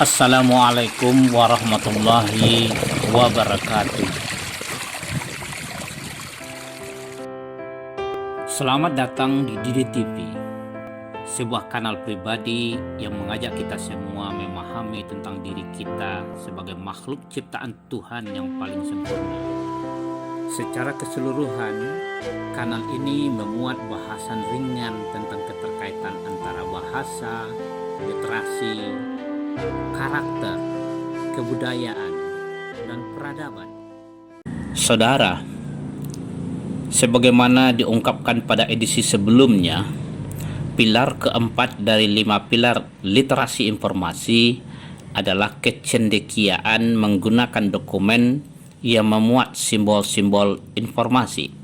Assalamualaikum warahmatullahi wabarakatuh. Selamat datang di Didi TV, sebuah kanal pribadi yang mengajak kita semua memahami tentang diri kita sebagai makhluk ciptaan Tuhan yang paling sempurna. Secara keseluruhan, kanal ini memuat bahasan ringan tentang keterkaitan antara bahasa, literasi, karakter, kebudayaan, dan peradaban. Saudara, sebagaimana diungkapkan pada edisi sebelumnya, pilar keempat dari 5 pilar literasi informasi adalah kecendekiaan menggunakan dokumen yang memuat simbol-simbol informasi.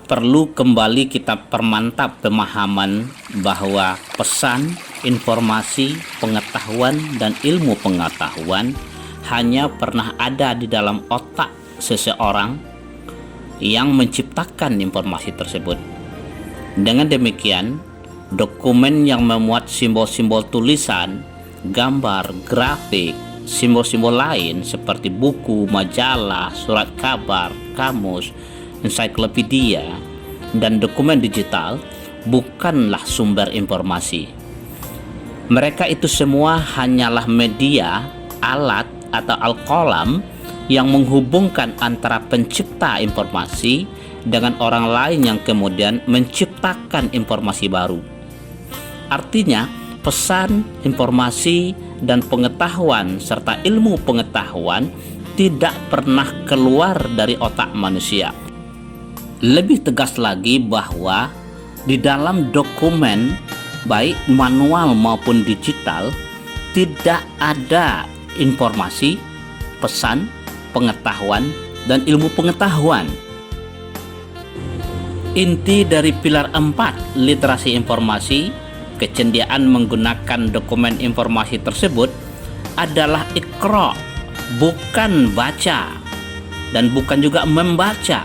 Perlu kembali kita permantap pemahaman bahwa pesan, informasi, pengetahuan, dan ilmu pengetahuan hanya pernah ada di dalam otak seseorang yang menciptakan informasi tersebut. Dengan demikian, dokumen yang memuat simbol-simbol tulisan, gambar, grafik, simbol-simbol lain seperti buku, majalah, surat kabar, kamus, ensiklopedia, dan dokumen digital bukanlah sumber informasi. Mereka itu semua hanyalah media, alat, atau al-qalam yang menghubungkan antara pencipta informasi dengan orang lain yang kemudian menciptakan informasi baru. Artinya, pesan, informasi, dan pengetahuan serta ilmu pengetahuan tidak pernah keluar dari otak manusia. Lebih tegas lagi bahwa di dalam dokumen baik manual maupun digital tidak ada informasi, pesan, pengetahuan, dan ilmu pengetahuan. Inti dari pilar 4 literasi informasi, kecendiaan menggunakan dokumen informasi tersebut adalah iqra, bukan baca dan bukan juga membaca.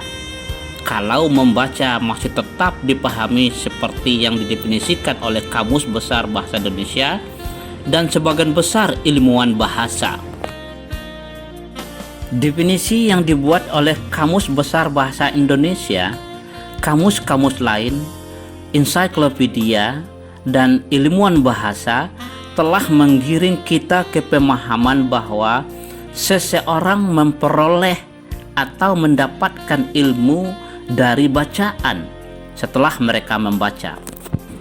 Kalau membaca masih tetap dipahami seperti yang didefinisikan oleh Kamus Besar Bahasa Indonesia dan sebagian besar ilmuwan bahasa. Definisi yang dibuat oleh Kamus Besar Bahasa Indonesia, kamus-kamus lain, ensiklopedia, dan ilmuwan bahasa telah menggiring kita ke pemahaman bahwa seseorang memperoleh atau mendapatkan ilmu dari bacaan setelah mereka membaca.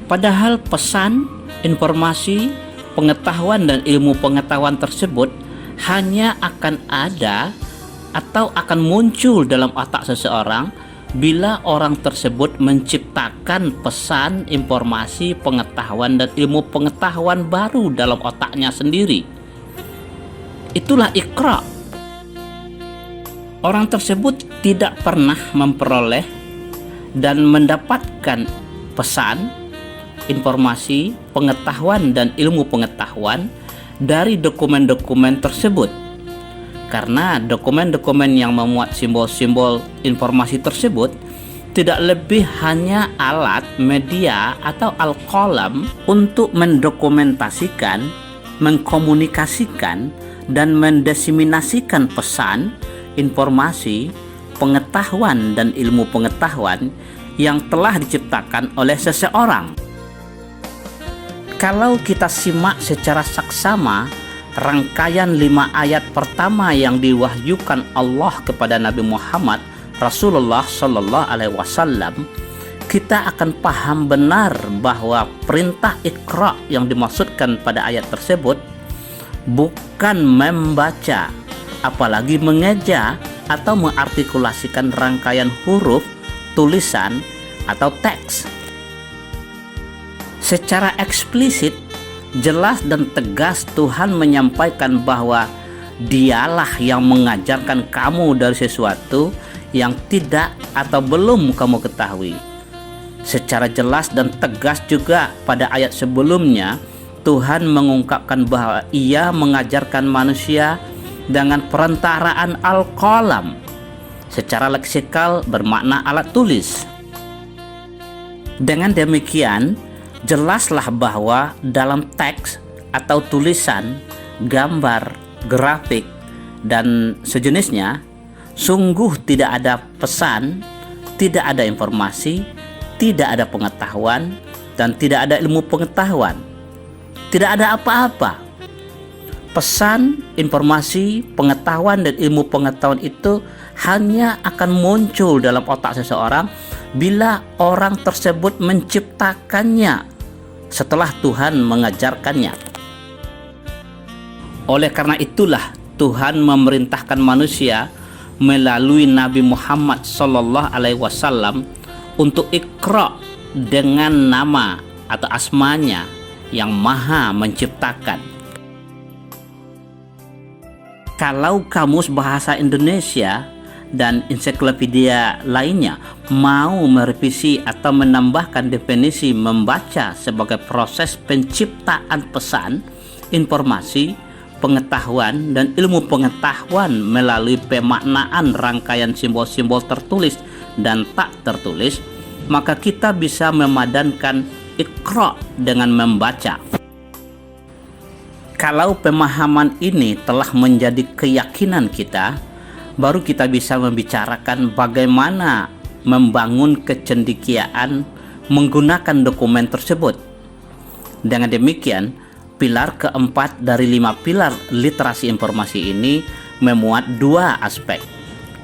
Padahal pesan, informasi, pengetahuan, dan ilmu pengetahuan tersebut hanya akan ada atau akan muncul dalam otak seseorang bila orang tersebut menciptakan pesan, informasi, pengetahuan, dan ilmu pengetahuan baru dalam otaknya sendiri. Itulah iqra. Orang tersebut tidak pernah memperoleh dan mendapatkan pesan, informasi, pengetahuan, dan ilmu pengetahuan dari dokumen-dokumen tersebut. Karena dokumen-dokumen yang memuat simbol-simbol informasi tersebut tidak lebih hanya alat, media, atau al-qalam untuk mendokumentasikan, mengkomunikasikan, dan mendiseminasikan pesan, informasi, pengetahuan, dan ilmu pengetahuan yang telah diciptakan oleh seseorang. Kalau kita simak secara saksama rangkaian 5 ayat pertama yang diwahyukan Allah kepada Nabi Muhammad Rasulullah Sallallahu Alaihi Wasallam, kita akan paham benar bahwa perintah iqra yang dimaksudkan pada ayat tersebut bukan membaca, apalagi mengeja atau mengartikulasikan rangkaian huruf, tulisan, atau teks. Secara eksplisit, jelas dan tegas Tuhan menyampaikan bahwa Dialah yang mengajarkan kamu dari sesuatu yang tidak atau belum kamu ketahui. Secara jelas dan tegas juga pada ayat sebelumnya, Tuhan mengungkapkan bahwa Ia mengajarkan manusia dengan perantaraan al-qalam. Secara leksikal bermakna alat tulis. Dengan demikian, jelaslah bahwa dalam teks atau tulisan, gambar, grafik, dan sejenisnya, sungguh tidak ada pesan, tidak ada informasi, tidak ada pengetahuan, dan tidak ada ilmu pengetahuan. Tidak ada apa-apa. Pesan, informasi, pengetahuan, dan ilmu pengetahuan itu hanya akan muncul dalam otak seseorang bila orang tersebut menciptakannya setelah Tuhan mengajarkannya. Oleh karena itulah Tuhan memerintahkan manusia melalui Nabi Muhammad SAW untuk Iqra dengan nama atau asmanya yang Maha Menciptakan. Kalau Kamus Bahasa Indonesia dan ensiklopedia lainnya mau merevisi atau menambahkan definisi membaca sebagai proses penciptaan pesan, informasi, pengetahuan, dan ilmu pengetahuan melalui pemaknaan rangkaian simbol-simbol tertulis dan tak tertulis, maka kita bisa memadankan Iqra dengan membaca. Kalau pemahaman ini telah menjadi keyakinan kita, baru kita bisa membicarakan bagaimana membangun kecendekiaan menggunakan dokumen tersebut. Dengan demikian, pilar keempat dari 5 pilar literasi informasi ini memuat 2 aspek.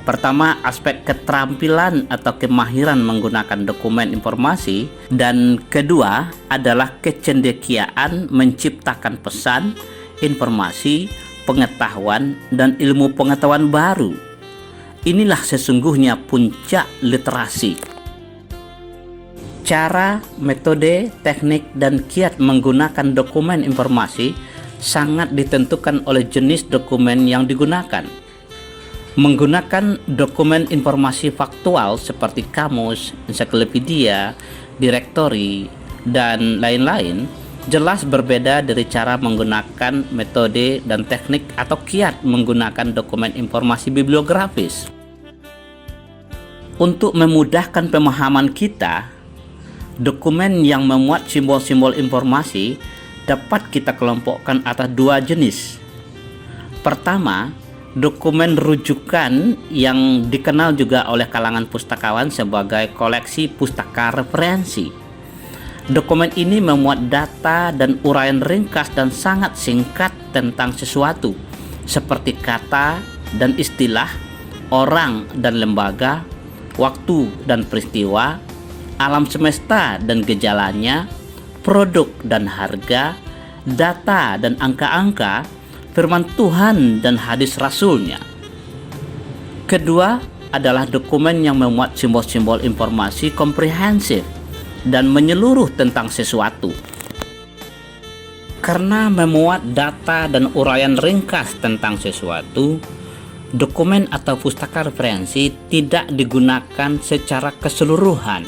Pertama, aspek keterampilan atau kemahiran menggunakan dokumen informasi, dan kedua adalah kecendekiaan menciptakan pesan, informasi, pengetahuan, dan ilmu pengetahuan baru. Inilah sesungguhnya puncak literasi. Cara, metode, teknik, dan kiat menggunakan dokumen informasi sangat ditentukan oleh jenis dokumen yang digunakan. Menggunakan dokumen informasi faktual seperti kamus, ensiklopedia, direktori, dan lain-lain jelas berbeda dari cara menggunakan metode dan teknik atau kiat menggunakan dokumen informasi bibliografis. Untuk memudahkan pemahaman kita, dokumen yang memuat simbol-simbol informasi dapat kita kelompokkan atas 2 jenis. Pertama, dokumen rujukan yang dikenal juga oleh kalangan pustakawan sebagai koleksi pustaka referensi. Dokumen ini memuat data dan uraian ringkas dan sangat singkat tentang sesuatu, seperti kata dan istilah, orang dan lembaga, waktu dan peristiwa, alam semesta dan gejalanya, produk dan harga, data dan angka-angka, firman Tuhan dan hadis Rasulnya. Kedua adalah dokumen yang memuat simbol-simbol informasi komprehensif dan menyeluruh tentang sesuatu. Karena memuat data dan uraian ringkas tentang sesuatu, dokumen atau pustaka referensi tidak digunakan secara keseluruhan.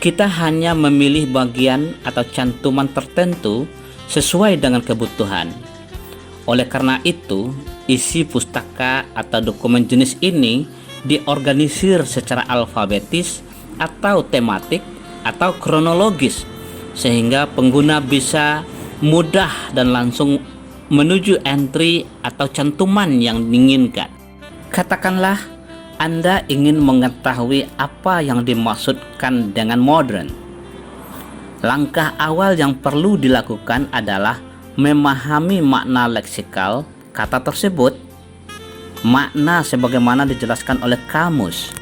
Kita hanya memilih bagian atau cantuman tertentu sesuai dengan kebutuhan. Oleh karena itu, isi pustaka atau dokumen jenis ini diorganisir secara alfabetis atau tematik atau kronologis, sehingga pengguna bisa mudah dan langsung menuju entry atau cantuman yang diinginkan. Katakanlah Anda ingin mengetahui apa yang dimaksudkan dengan modern. Langkah awal yang perlu dilakukan adalah memahami makna leksikal kata tersebut, makna sebagaimana dijelaskan oleh kamus.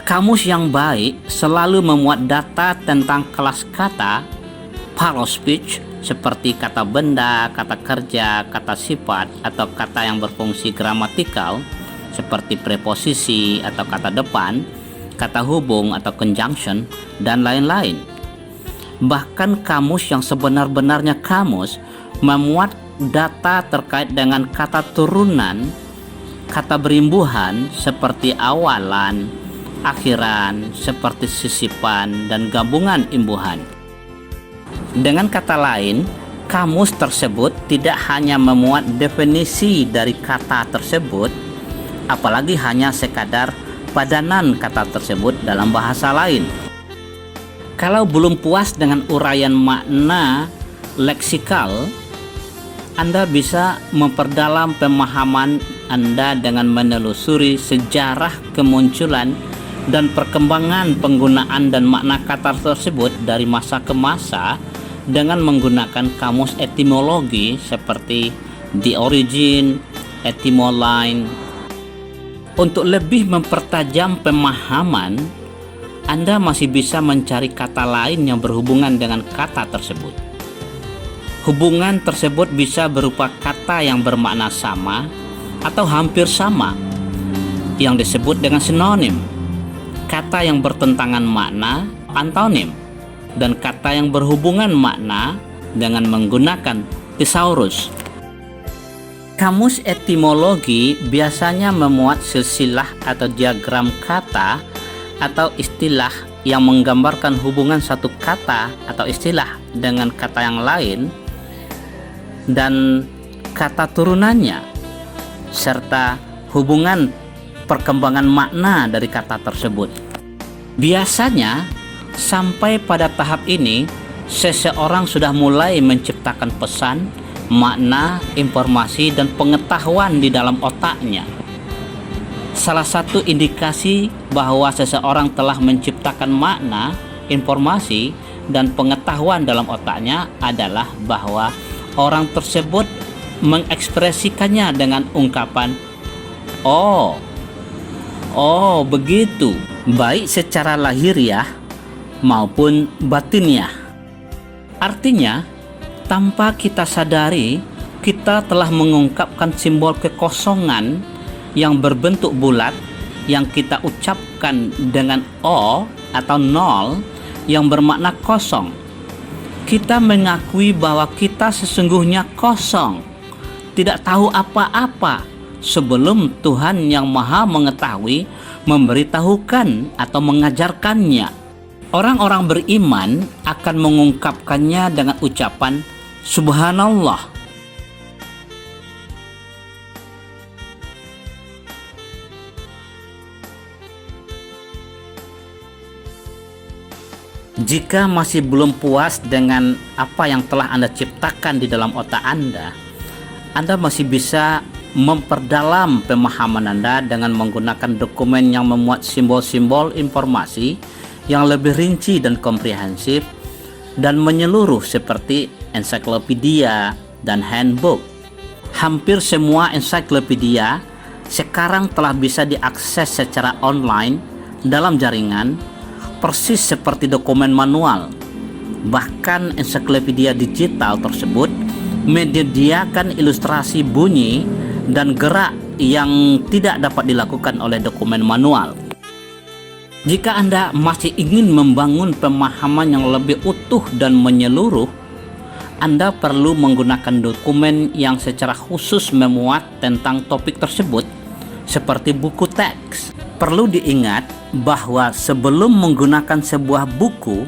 Kamus yang baik selalu memuat data tentang kelas kata, part of speech, seperti kata benda, kata kerja, kata sifat, atau kata yang berfungsi gramatikal, seperti preposisi atau kata depan, kata hubung atau conjunction, dan lain-lain. Bahkan kamus yang sebenar-benarnya kamus memuat data terkait dengan kata turunan, kata berimbuhan seperti awalan, akhiran, seperti sisipan, dan gabungan imbuhan. Dengan kata lain, kamus tersebut tidak hanya memuat definisi dari kata tersebut, apalagi hanya sekadar padanan kata tersebut dalam bahasa lain. Kalau belum puas dengan uraian makna leksikal, Anda bisa memperdalam pemahaman Anda dengan menelusuri sejarah kemunculan dan perkembangan penggunaan dan makna kata tersebut dari masa ke masa dengan menggunakan kamus etimologi seperti The Origin, Etymoline. Untuk lebih mempertajam pemahaman, Anda masih bisa mencari kata lain yang berhubungan dengan kata tersebut. Hubungan tersebut bisa berupa kata yang bermakna sama atau hampir sama, yang disebut dengan sinonim, kata yang bertentangan makna, antonim, dan kata yang berhubungan makna dengan menggunakan thesaurus. Kamus etimologi biasanya memuat silsilah atau diagram kata atau istilah yang menggambarkan hubungan satu kata atau istilah dengan kata yang lain dan kata turunannya, serta hubungan perkembangan makna dari kata tersebut. Biasanya, sampai pada tahap ini, seseorang sudah mulai menciptakan pesan, makna, informasi, dan pengetahuan di dalam otaknya. Salah satu indikasi bahwa seseorang telah menciptakan makna, informasi, dan pengetahuan dalam otaknya adalah bahwa orang tersebut mengekspresikannya dengan ungkapan "Oh begitu", baik secara lahiriah maupun batiniah. Artinya, tanpa kita sadari, kita telah mengungkapkan simbol kekosongan yang berbentuk bulat yang kita ucapkan dengan O atau nol yang bermakna kosong. Kita mengakui bahwa kita sesungguhnya kosong, tidak tahu apa-apa sebelum Tuhan yang Maha Mengetahui memberitahukan atau mengajarkannya. Orang-orang beriman akan mengungkapkannya dengan ucapan Subhanallah. Jika masih belum puas dengan apa yang telah Anda ciptakan di dalam otak Anda masih bisa memperdalam pemahaman Anda dengan menggunakan dokumen yang memuat simbol-simbol informasi yang lebih rinci dan komprehensif dan menyeluruh seperti ensiklopedia dan handbook. Hampir semua ensiklopedia sekarang telah bisa diakses secara online dalam jaringan, persis seperti dokumen manual. Bahkan ensiklopedia digital tersebut menyediakan ilustrasi bunyi dan gerak yang tidak dapat dilakukan oleh dokumen manual. Jika Anda masih ingin membangun pemahaman yang lebih utuh dan menyeluruh, Anda perlu menggunakan dokumen yang secara khusus memuat tentang topik tersebut, seperti buku teks. Perlu diingat bahwa sebelum menggunakan sebuah buku,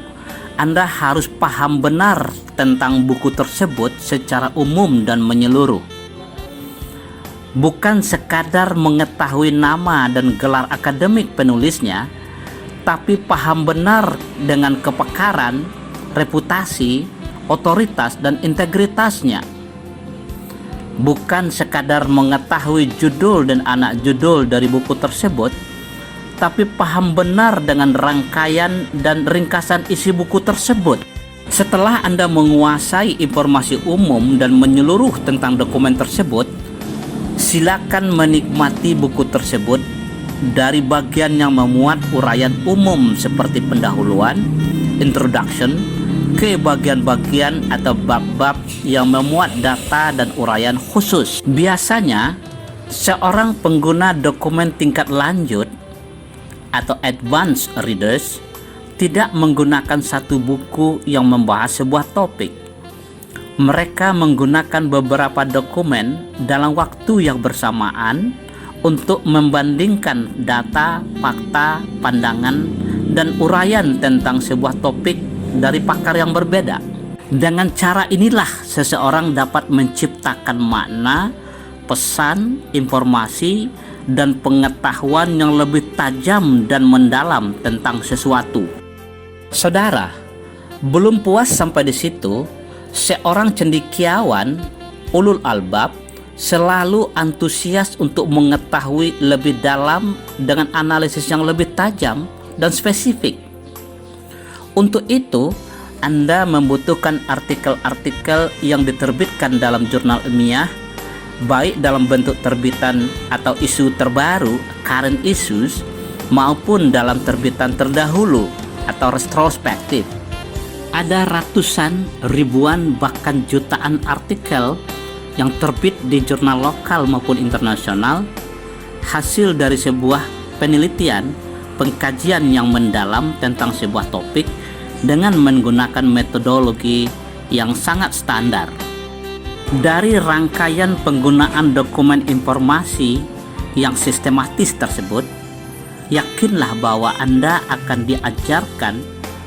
Anda harus paham benar tentang buku tersebut secara umum dan menyeluruh. Bukan sekadar mengetahui nama dan gelar akademik penulisnya, tapi paham benar dengan kepakaran, reputasi, otoritas, dan integritasnya. Bukan sekadar mengetahui judul dan anak judul dari buku tersebut, tapi paham benar dengan rangkaian dan ringkasan isi buku tersebut. Setelah Anda menguasai informasi umum dan menyeluruh tentang dokumen tersebut, silakan menikmati buku tersebut dari bagian yang memuat uraian umum seperti pendahuluan, introduction, ke bagian-bagian atau bab-bab yang memuat data dan uraian khusus. Biasanya, seorang pengguna dokumen tingkat lanjut atau advanced readers tidak menggunakan satu buku yang membahas sebuah topik. Mereka menggunakan beberapa dokumen dalam waktu yang bersamaan untuk membandingkan data, fakta, pandangan, dan uraian tentang sebuah topik dari pakar yang berbeda. Dengan cara inilah seseorang dapat menciptakan makna, pesan, informasi, dan pengetahuan yang lebih tajam dan mendalam tentang sesuatu. Saudara, belum puas sampai di situ, seorang cendekiawan, ulul albab, selalu antusias untuk mengetahui lebih dalam dengan analisis yang lebih tajam dan spesifik. Untuk itu, Anda membutuhkan artikel-artikel yang diterbitkan dalam jurnal ilmiah, baik dalam bentuk terbitan atau isu terbaru, current issues, maupun dalam terbitan terdahulu atau retrospektif. Ada ratusan, ribuan, bahkan jutaan artikel yang terbit di jurnal lokal maupun internasional, hasil dari sebuah penelitian, pengkajian yang mendalam tentang sebuah topik dengan menggunakan metodologi yang sangat standar. Dari rangkaian penggunaan dokumen informasi yang sistematis tersebut, yakinlah bahwa Anda akan diajarkan,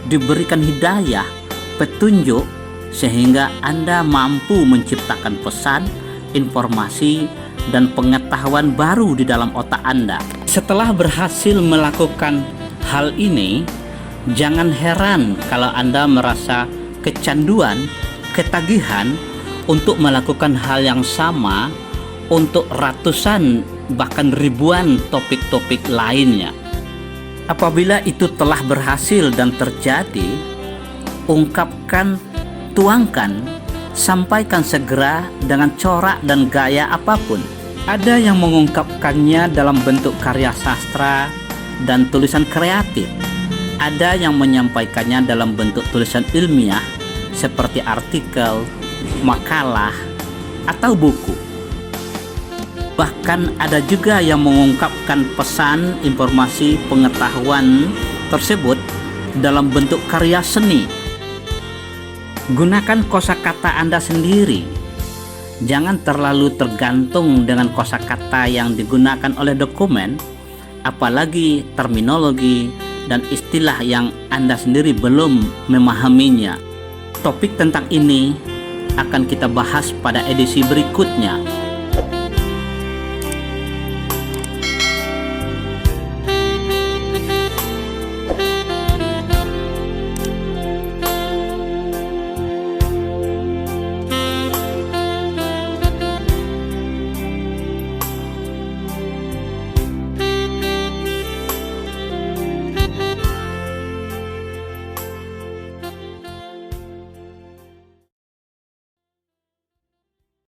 diberikan hidayah, petunjuk, sehingga Anda mampu menciptakan pesan, informasi, dan pengetahuan baru di dalam otak Anda. Setelah berhasil melakukan hal ini, jangan heran kalau Anda merasa kecanduan, ketagihan untuk melakukan hal yang sama untuk ratusan bahkan ribuan topik-topik lainnya. Apabila itu telah berhasil dan terjadi, ungkapkan, tuangkan, sampaikan segera dengan corak dan gaya apapun. Ada yang mengungkapkannya dalam bentuk karya sastra dan tulisan kreatif. Ada yang menyampaikannya dalam bentuk tulisan ilmiah seperti artikel, makalah, atau buku. Bahkan ada juga yang mengungkapkan pesan, informasi, pengetahuan tersebut dalam bentuk karya seni. Gunakan kosakata Anda sendiri. Jangan terlalu tergantung dengan kosakata yang digunakan oleh dokumen, apalagi terminologi dan istilah yang Anda sendiri belum memahaminya. Topik tentang ini akan kita bahas pada edisi berikutnya.